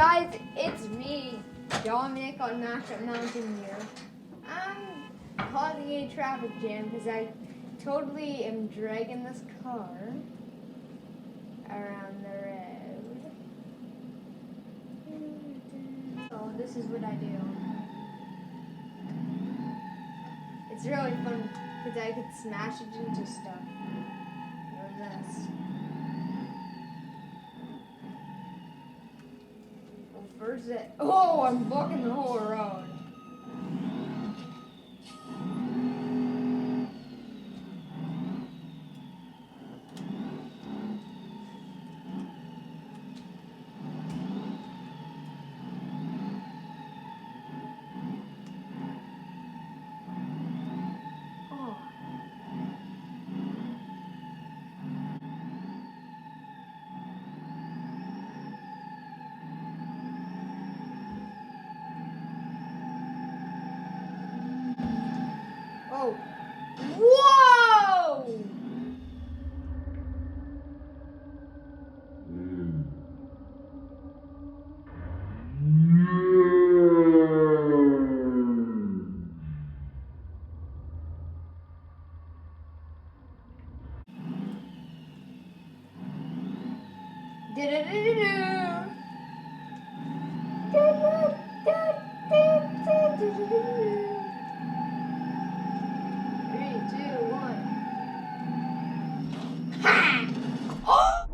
guys, it's me, Dominic on Mashup Mountain here. I'm causing a traffic jam because I totally am dragging this car around the road. So this is what I do. It's really fun because I could smash it into stuff. Or this. First I'm blocking the whole road. Oh. Whoa! Three, two, one. Ha! Oh!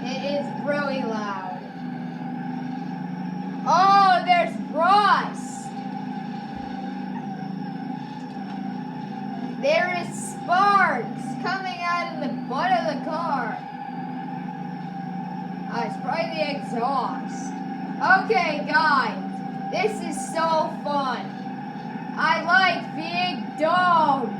It is really loud. Oh, there's rust. There is sparks coming out of the butt of the car. It's probably the exhaust. Okay, guys, this is so fun. I like being dumb.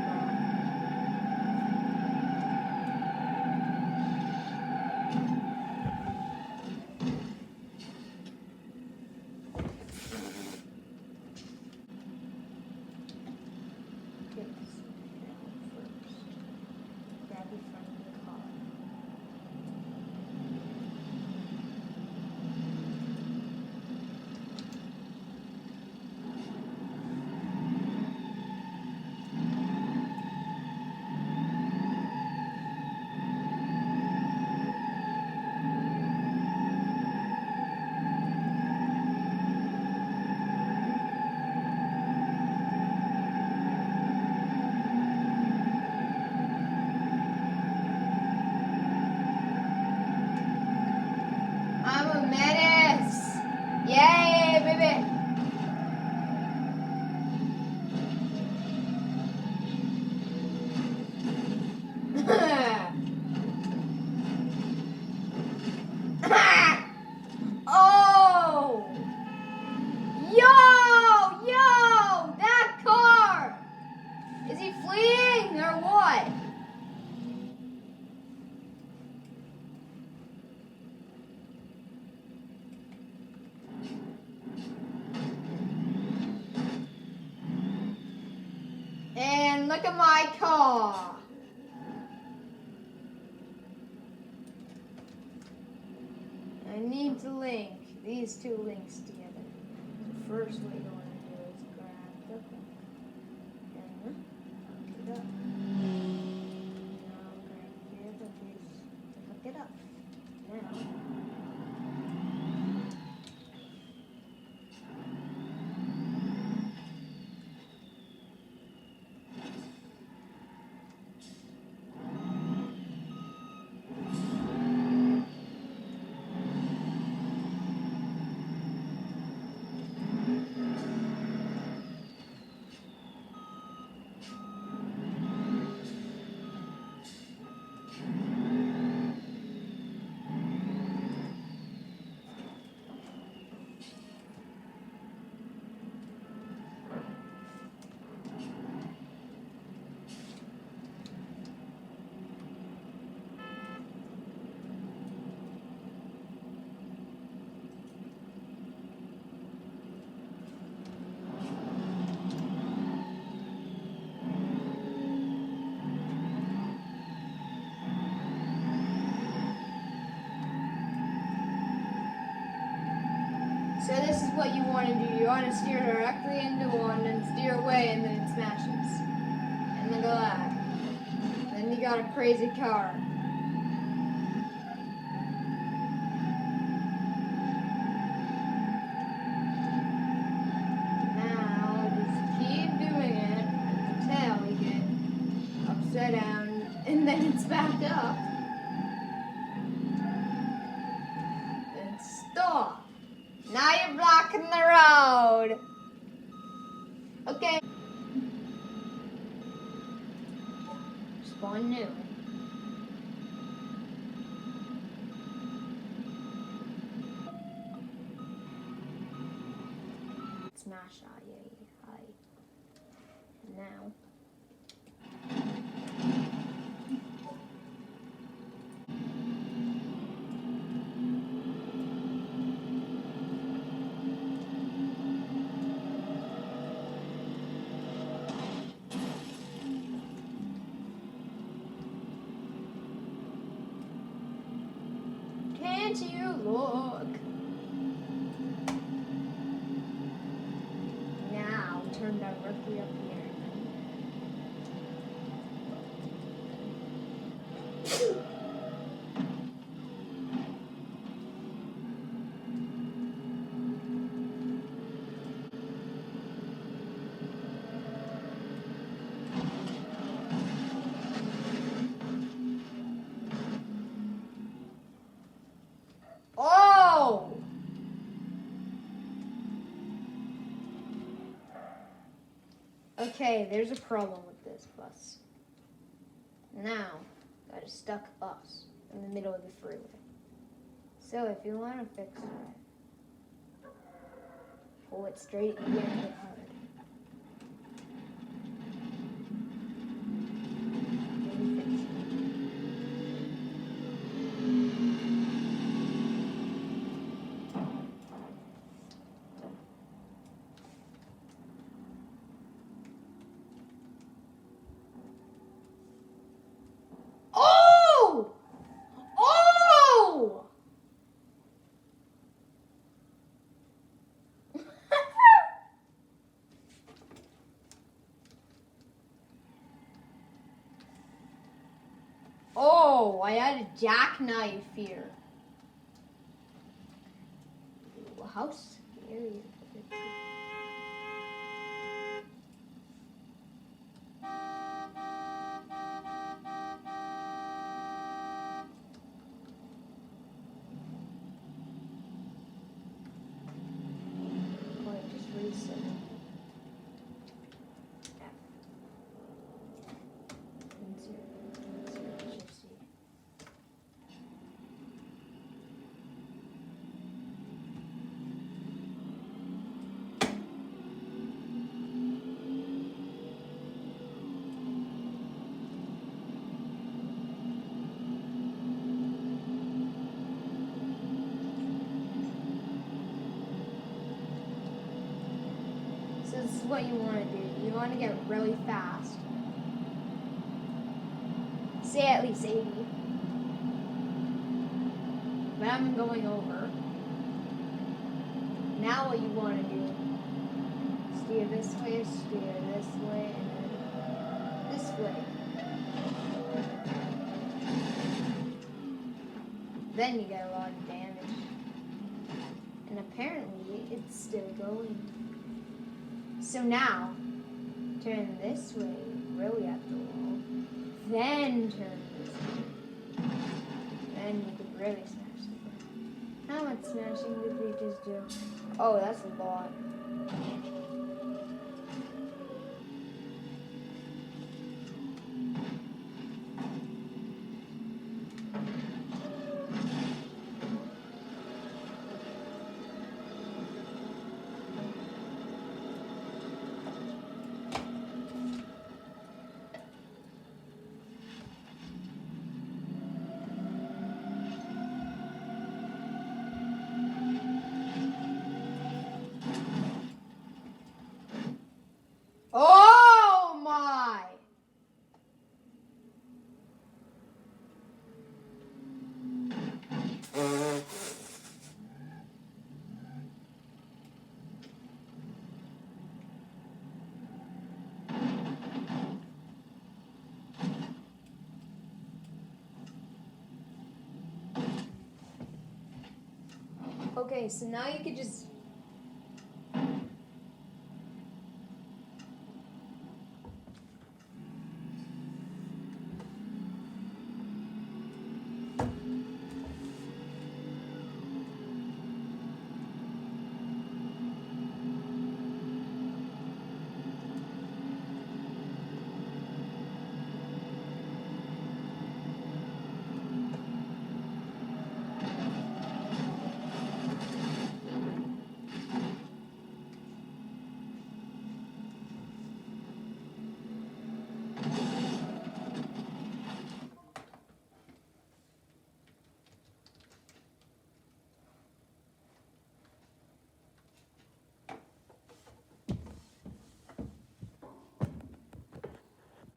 I'm a menace. Yay, baby. Oh! Yo! That car! Is he fleeing or what? And look at my car. I need to link these two links together. So first what you want to do is grab the hook and hook it up. Now grab here the piece to hook it up. Now so this is what you want to do. You want to steer directly into one and steer away and then it smashes. And then go that. Then you got a crazy car. Now just keep doing it until you get upside down and then it's back up. Then stop. Now you're blocking the road. Okay. Spawn new. Smash I. Now. Can't you look? Now turn directly up here. Oh! Okay, there's a problem with this bus. Now, got a stuck bus in the middle of the freeway. So if you want to fix it, pull it straight in the hard. Then fix it. Oh! Oh! Oh, I had a jackknife here. How scary is it? Just reset. So this is what you want to do. You want to get really fast. Say at least 80. But I'm going over. Now what you want to do, steer this way, and then this way. Then you get a lot of damage. And apparently it's still going. So now, turn this way, really at the wall. Then turn this way. Then you can really smash the ground. How much smashing do creatures do? Oh, that's a lot. Oh my! Okay, so now you could just